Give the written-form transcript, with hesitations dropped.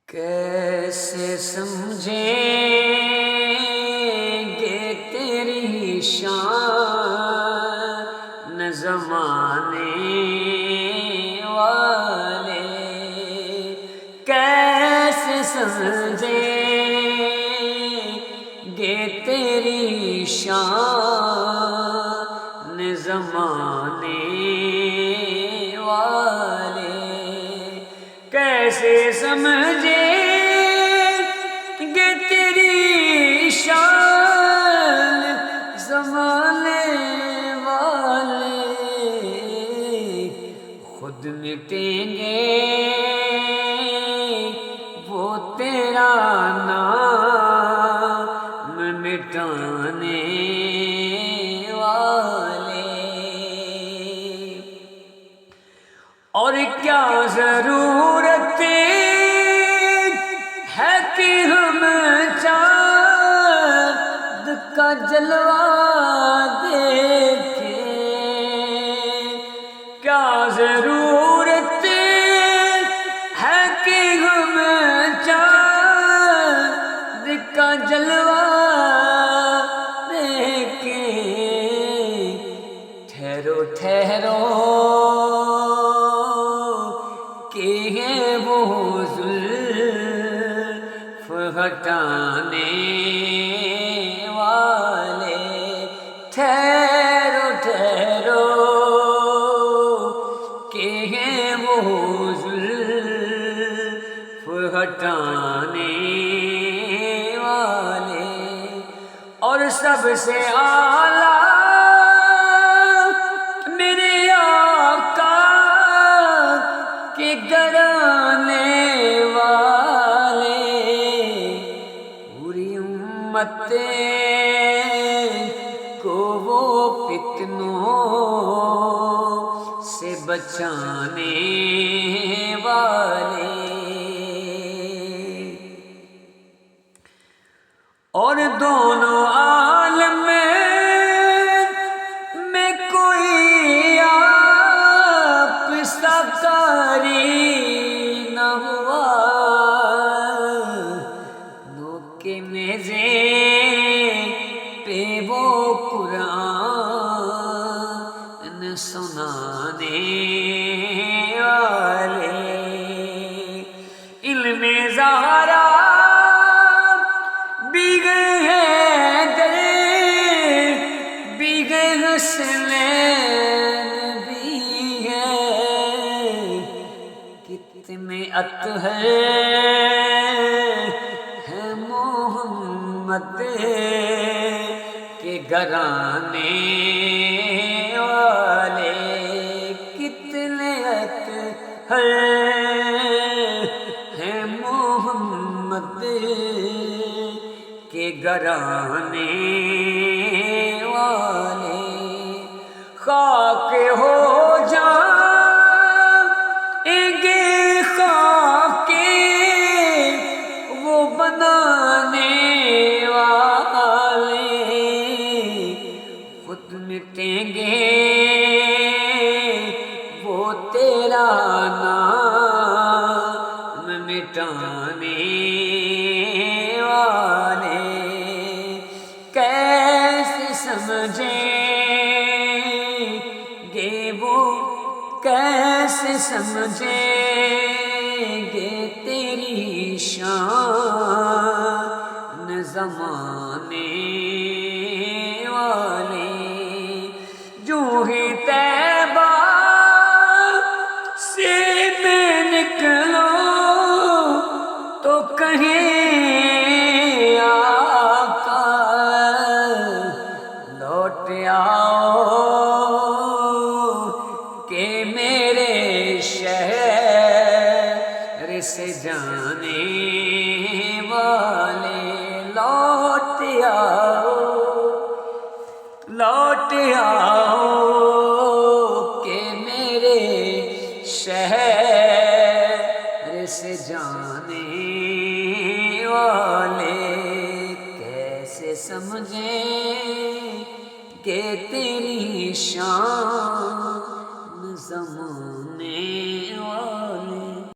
کیسے سمجھیں گے تیری شان زمانے والے، کیسے سمجھیں گے تیری شان زمانے والے، کیسے سمجھیں گے تیری شان زمانے والے، خود مٹیں گے وہ تیرا نام مٹانے والے، اور کیا ضرورت ہے کہ ہم چاند کا جلوہ دیکھیں، کیا ضرورت ہے کہ ہم چاند کا جلوہ دیکھیں، ٹھہرو ٹھہرو کہ ہیں وہ زلف ہٹانے والے، ٹھہرو ٹھہرو کہ ہیں وہ زلف ہٹانے والے، اور سب سے اعلیٰ میرے آقا کے گرانے والے، پوری امت کو وہ فتنوں سے بچانے والے، اور دونوں عالم میں کوئی آپ سا قاری نہ ہوا، نوکے نیزے پہ وہ قرآن سنانے والے، علم زہرا بھی گئے ہیں در بھی گئے حسنین بھی ہیں، کتنے اطہر ہیں محمد کے گھرانے والے، کتنے اطہر ہیں محمد کے گھرانے والے، خاک ہو جائیں گے خاک وہ بنانے والے، خود مٹیں گے وہ تیرا نام مٹانے والے، کیسے سمجھیں گے وہ، کیسے سمجھیں گے تیری شان زمانے والے، جو ہی طیبہ سے میں نکلو تو کہیں آقا لوٹ آؤ کہ میرے شہر سے جانے والے، لوٹ آؤ لوٹ آؤ کہ میرے شہر سے جانے والے، کیسے سمجھیں کہ تیری شان زمانے